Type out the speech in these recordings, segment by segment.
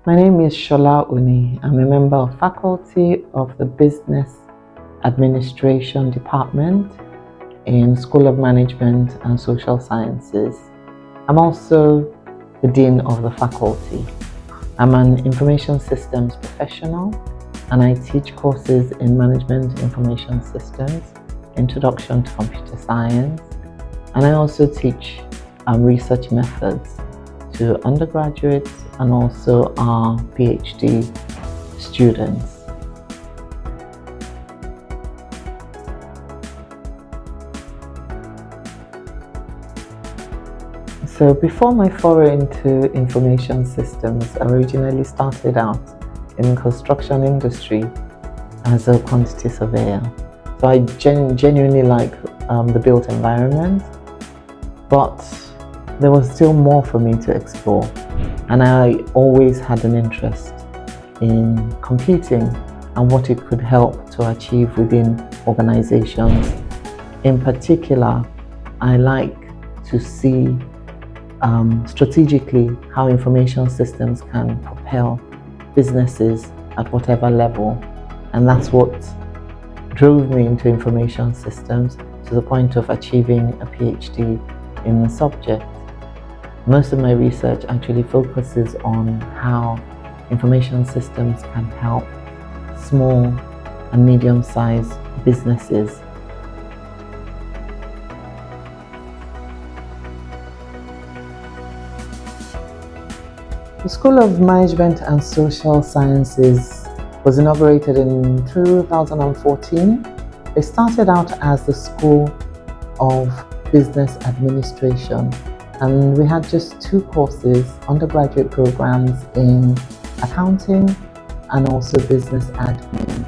My name is Sola ONI. I'm a member of faculty of the Business Administration Department in School of Management and Social Sciences. I'm also the Dean of the faculty. I'm an information systems professional and I teach courses in Management Information Systems, Introduction to Computer Science, and I also teach research methods to undergraduates and also our PhD students. So before my foray into information systems, I originally started out in the construction industry as a quantity surveyor. So I genuinely like the built environment, but there was still more for me to explore. And I always had an interest in computing and what it could help to achieve within organizations. In particular, I like to see strategically how information systems can propel businesses at whatever level. And that's what drove me into information systems to the point of achieving a PhD in the subject. Most of my research actually focuses on how information systems can help small and medium-sized businesses. The School of Management and Social Sciences was inaugurated in 2014. It started out as the School of Business Administration, and we had just two courses, undergraduate programs in accounting and also business admin.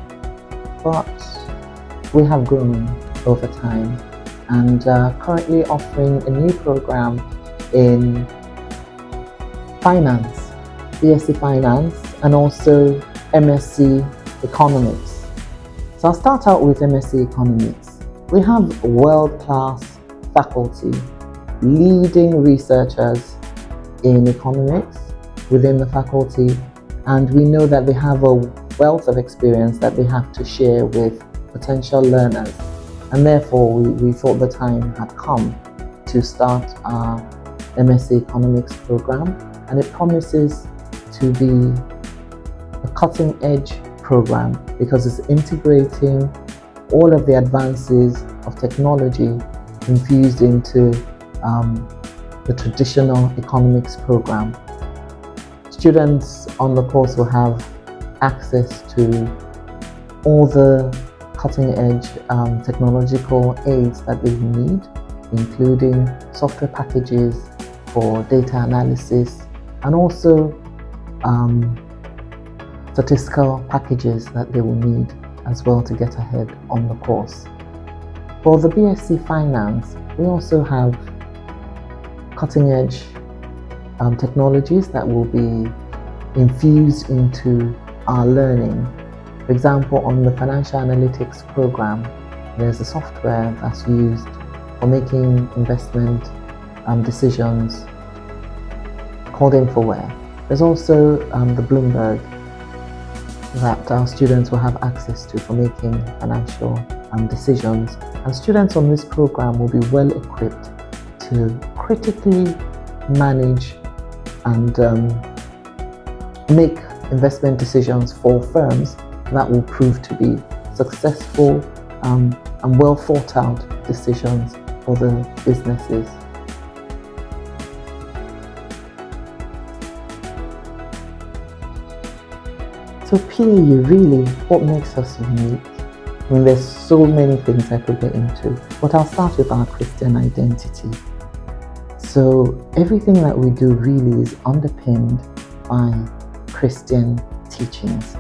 But we have grown over time and currently offering a new program in finance, BSc Finance, and also MSc Economics. So I'll start out with MSc Economics. We have world-class faculty, leading researchers in economics within the faculty, and we know that they have a wealth of experience that they have to share with potential learners, and therefore we thought the time had come to start our MSc Economics program, and it promises to be a cutting-edge program because it's integrating all of the advances of technology infused into the traditional economics program. Students on the course will have access to all the cutting-edge technological aids that they need, including software packages for data analysis and also statistical packages that they will need as well to get ahead on the course. For the BSc Finance, we also have cutting-edge technologies that will be infused into our learning. For example, on the financial analytics program, there's a software that's used for making investment decisions called InfoWare. There's also the Bloomberg that our students will have access to for making financial decisions. And students on this program will be well equipped to critically manage and make investment decisions for firms that will prove to be successful and well thought out decisions for the businesses. So PAU, really, what makes us unique? I mean, there's so many things I could get into, but I'll start with our Christian identity. So everything that we do really is underpinned by Christian teachings.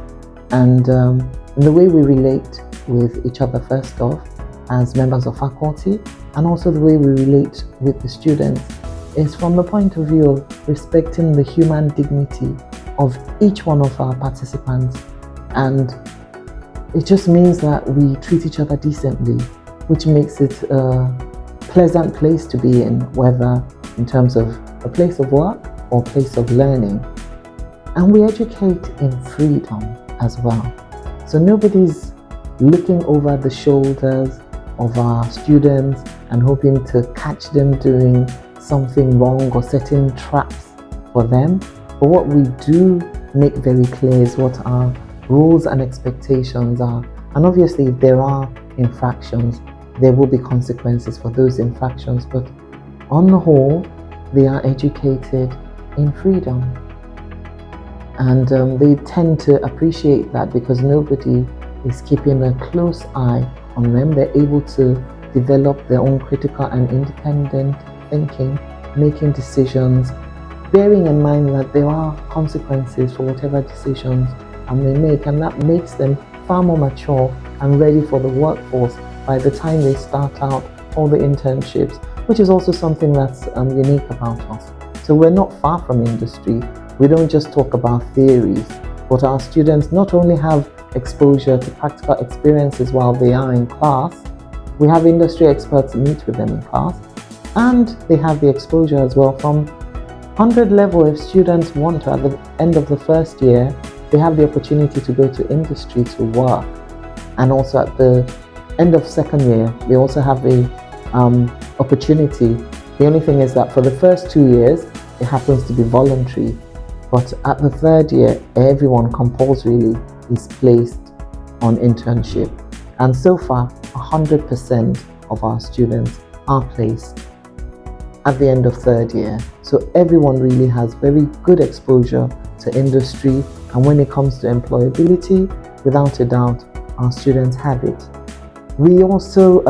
And in the way we relate with each other, first off, as members of faculty, and also the way we relate with the students, is from the point of view of respecting the human dignity of each one of our participants. And it just means that we treat each other decently, which makes it a pleasant place to be in, whether in terms of a place of work or place of learning. And we educate in freedom as well. So nobody's looking over the shoulders of our students and hoping to catch them doing something wrong or setting traps for them. But what we do make very clear is what our rules and expectations are. And obviously, if there are infractions, there will be consequences for those infractions. But on the whole, they are educated in freedom. And they tend to appreciate that because nobody is keeping a close eye on them. They're able to develop their own critical and independent thinking, making decisions, bearing in mind that there are consequences for whatever decisions they make, and that makes them far more mature and ready for the workforce by the time they start out all the internships, which is also something that's unique about us. So we're not far from industry. We don't just talk about theories, but our students not only have exposure to practical experiences while they are in class, we have industry experts meet with them in class, and they have the exposure as well from 100 level. If students want to, at the end of the first year, they have the opportunity to go to industry to work. And also at the end of second year, they also have the opportunity. The only thing is that for the first 2 years, it happens to be voluntary. But at the third year, everyone compulsorily is placed on internship. And so far, 100% of our students are placed at the end of third year. So everyone really has very good exposure to industry. And when it comes to employability, without a doubt, our students have it. We also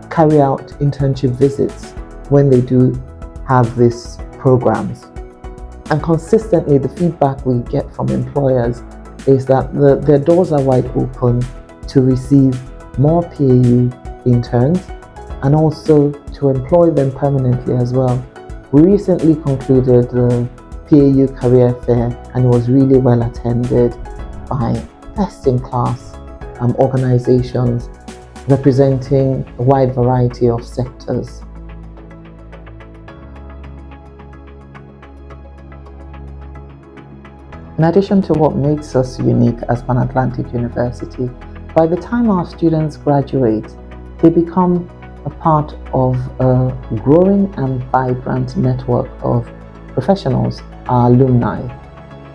carry out internship visits when they do have these programs. And consistently, the feedback we get from employers is that their doors are wide open to receive more PAU interns and also to employ them permanently as well. We recently concluded the PAU Career Fair, and it was really well attended by best-in-class organizations representing a wide variety of sectors. In addition to what makes us unique as Pan Atlantic University, by the time our students graduate, they become a part of a growing and vibrant network of professionals, our alumni.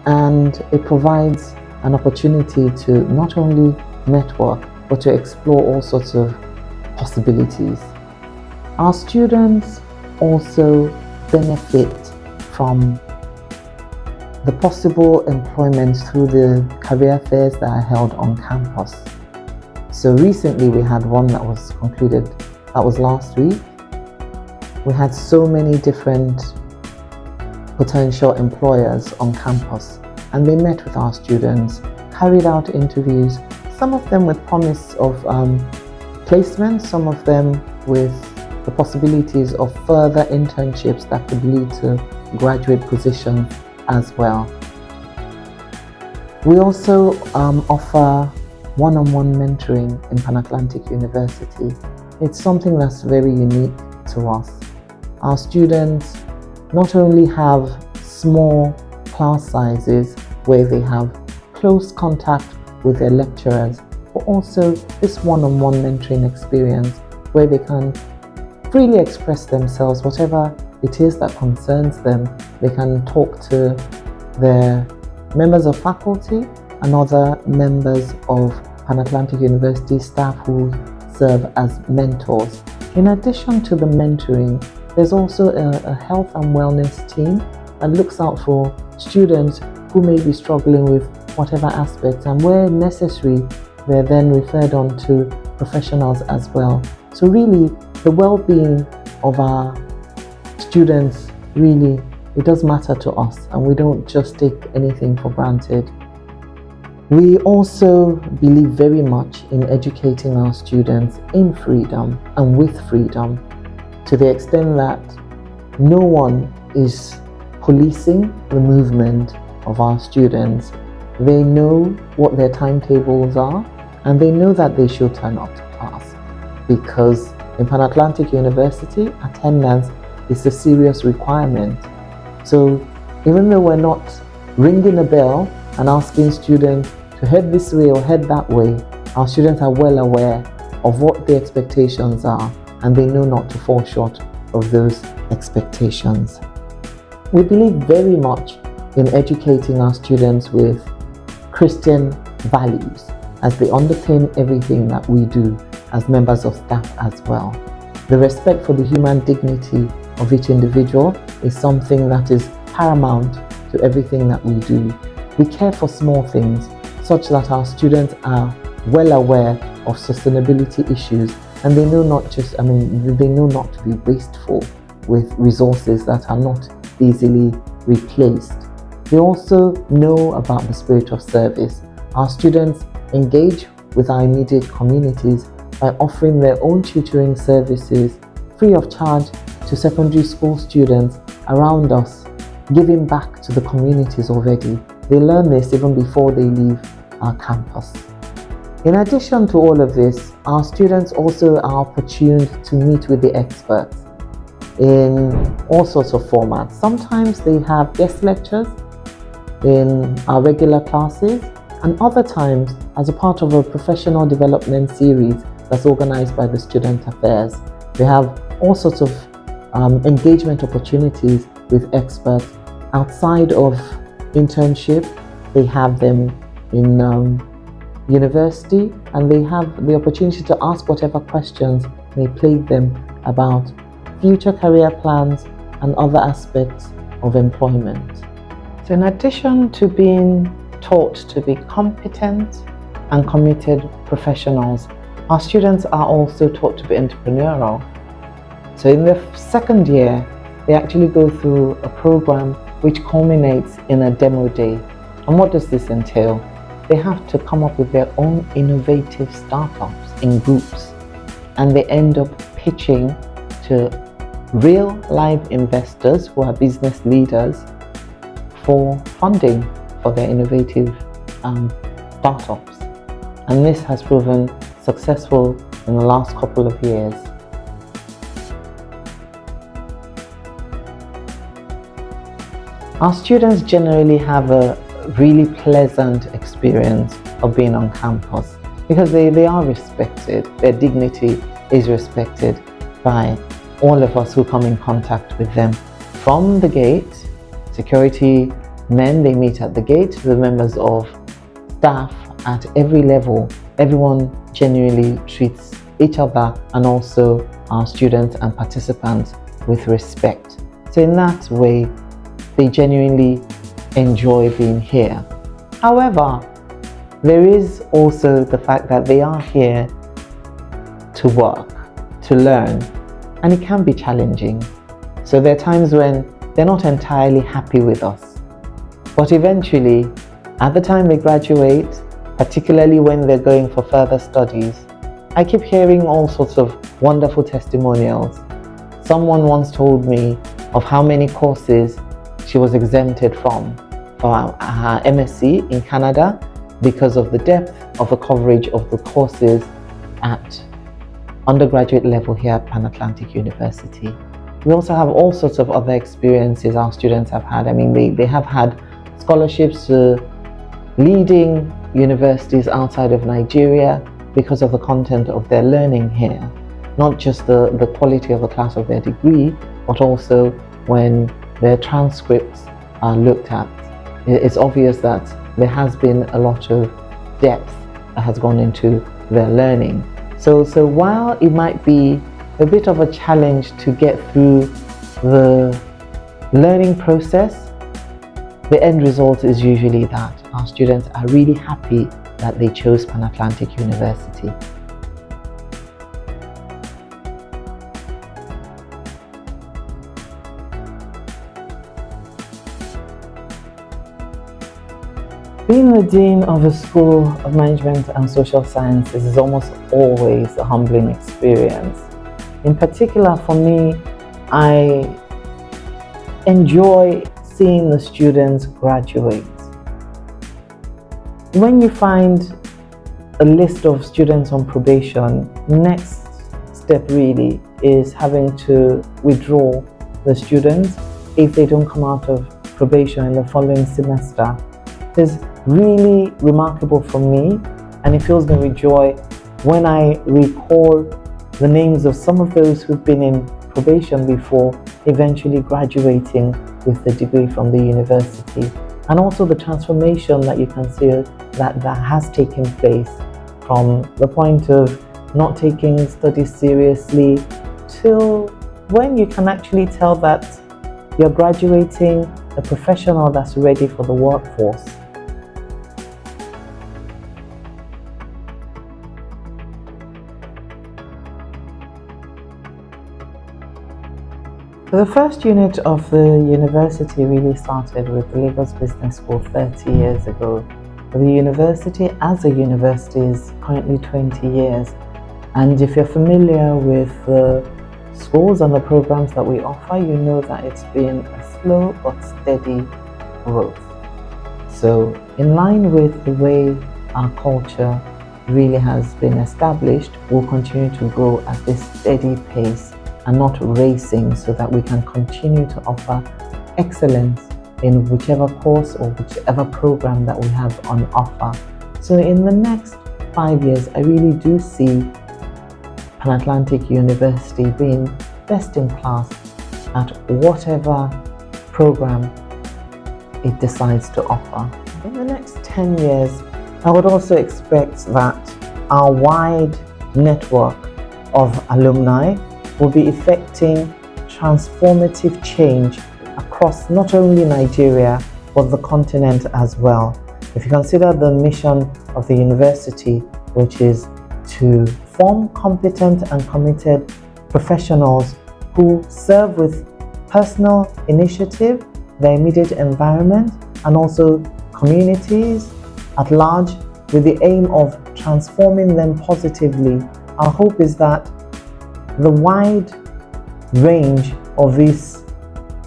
And it provides an opportunity to not only network, but to explore all sorts of possibilities. Our students also benefit from the possible employment through the career fairs that are held on campus. So recently we had one that was concluded, that was last week. We had so many different potential employers on campus, and they met with our students, carried out interviews, some of them with promise of placement, some of them with the possibilities of further internships that could lead to graduate positions as well. We also offer one-on-one mentoring in Pan Atlantic University. It's something that's very unique to us. Our students not only have small class sizes where they have close contact with their lecturers, but also this one-on-one mentoring experience where they can freely express themselves, whatever it is that concerns them. They can talk to their members of faculty and other members of Pan Atlantic University staff who serve as mentors. In addition to the mentoring, there's also a health and wellness team that looks out for students who may be struggling with whatever aspects, and where necessary, they're then referred on to professionals as well. So really, the well-being of our students, really, it does matter to us, and we don't just take anything for granted. We also believe very much in educating our students in freedom and with freedom, to the extent that no one is policing the movement of our students. They know what their timetables are, and they know that they should turn up to class, because in Pan Atlantic University, attendance is a serious requirement. So even though we're not ringing a bell and asking students to head this way or head that way, our students are well aware of what the expectations are, and they know not to fall short of those expectations. We believe very much in educating our students with Christian values as they underpin everything that we do as members of staff as well. The respect for the human dignity of each individual is something that is paramount to everything that we do. We care for small things such that our students are well aware of sustainability issues, and they know they know not to be wasteful with resources that are not easily replaced. They also know about the spirit of service. Our students engage with our immediate communities by offering their own tutoring services free of charge to secondary school students around us, giving back to the communities already. They learn this even before they leave our campus. In addition to all of this, our students also are opportuned to meet with the experts in all sorts of formats. Sometimes they have guest lectures in our regular classes, and other times as a part of a professional development series that's organized by the Student Affairs. We have all sorts of engagement opportunities with experts outside of internship. They have them in university, and they have the opportunity to ask whatever questions may plague them about future career plans and other aspects of employment. So in addition to being taught to be competent and committed professionals, our students are also taught to be entrepreneurial. So in the second year, they actually go through a program which culminates in a demo day. And what does this entail? They have to come up with their own innovative startups in groups, and they end up pitching to real live investors who are business leaders for funding for their innovative startups. And this has proven successful in the last couple of years. Our students generally have a really pleasant experience of being on campus because they are respected. Their dignity is respected by all of us who come in contact with them. From the gate, security men, they meet at the gate, the members of staff at every level. Everyone genuinely treats each other and also our students and participants with respect. So in that way, they genuinely enjoy being here. However, there is also the fact that they are here to work, to learn, and it can be challenging. So there are times when they're not entirely happy with us. But eventually, at the time they graduate, particularly when they're going for further studies, I keep hearing all sorts of wonderful testimonials. Someone once told me of how many courses she was exempted from for her MSc in Canada because of the depth of the coverage of the courses at undergraduate level here at Pan Atlantic University. We also have all sorts of other experiences our students have had. I mean, they have had scholarships to leading universities outside of Nigeria because of the content of their learning here. Not just the quality of the class of their degree, but also when their transcripts are looked at. It's obvious that there has been a lot of depth that has gone into their learning. So while it might be a bit of a challenge to get through the learning process, the end result is usually that our students are really happy that they chose Pan Atlantic University. Being the Dean of a School of Management and Social Sciences is almost always a humbling experience. In particular for me, I enjoy seeing the students graduate. When you find a list of students on probation, next step really is having to withdraw the students if they don't come out of probation in the following semester is really remarkable for me, and it fills me with joy when I recall the names of some of those who've been in probation before eventually graduating with the degree from the university, and also the transformation that you can see that has taken place from the point of not taking studies seriously till when you can actually tell that you're graduating a professional that's ready for the workforce. The first unit of the university really started with the Lagos Business School 30 years ago. The university as a university is currently 20 years. And if you're familiar with the schools and the programs that we offer, you know that it's been a slow but steady growth. So in line with the way our culture really has been established, we'll continue to grow at this steady pace and not racing, so that we can continue to offer excellence in whichever course or whichever program that we have on offer. So in the next 5 years, I really do see Pan-Atlantic University being best in class at whatever program it decides to offer. In the next 10 years, I would also expect that our wide network of alumni will be effecting transformative change across not only Nigeria, but the continent as well. If you consider the mission of the university, which is to form competent and committed professionals who serve with personal initiative, their immediate environment, and also communities at large, with the aim of transforming them positively, our hope is that the wide range of these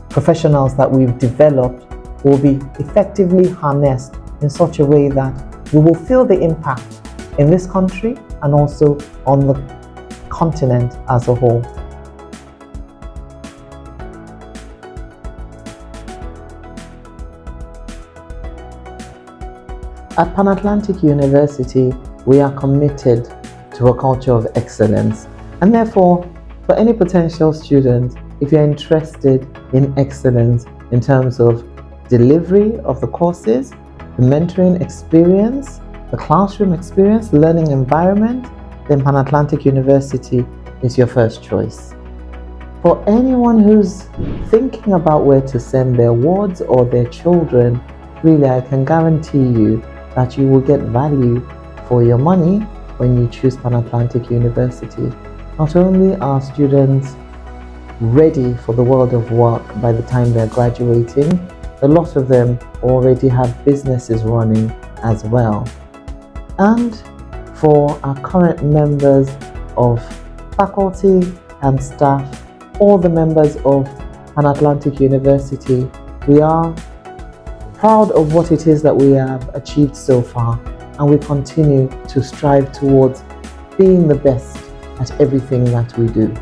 professionals that we've developed will be effectively harnessed in such a way that we will feel the impact in this country and also on the continent as a whole. At Pan-Atlantic University, we are committed to a culture of excellence. And therefore, for any potential student, if you're interested in excellence in terms of delivery of the courses, the mentoring experience, the classroom experience, learning environment, then Pan-Atlantic University is your first choice. For anyone who's thinking about where to send their wards or their children, really I can guarantee you that you will get value for your money when you choose Pan-Atlantic University. Not only are students ready for the world of work by the time they're graduating, a lot of them already have businesses running as well. And for our current members of faculty and staff, all the members of Pan-Atlantic University, we are proud of what it is that we have achieved so far, and we continue to strive towards being the best at everything that we do.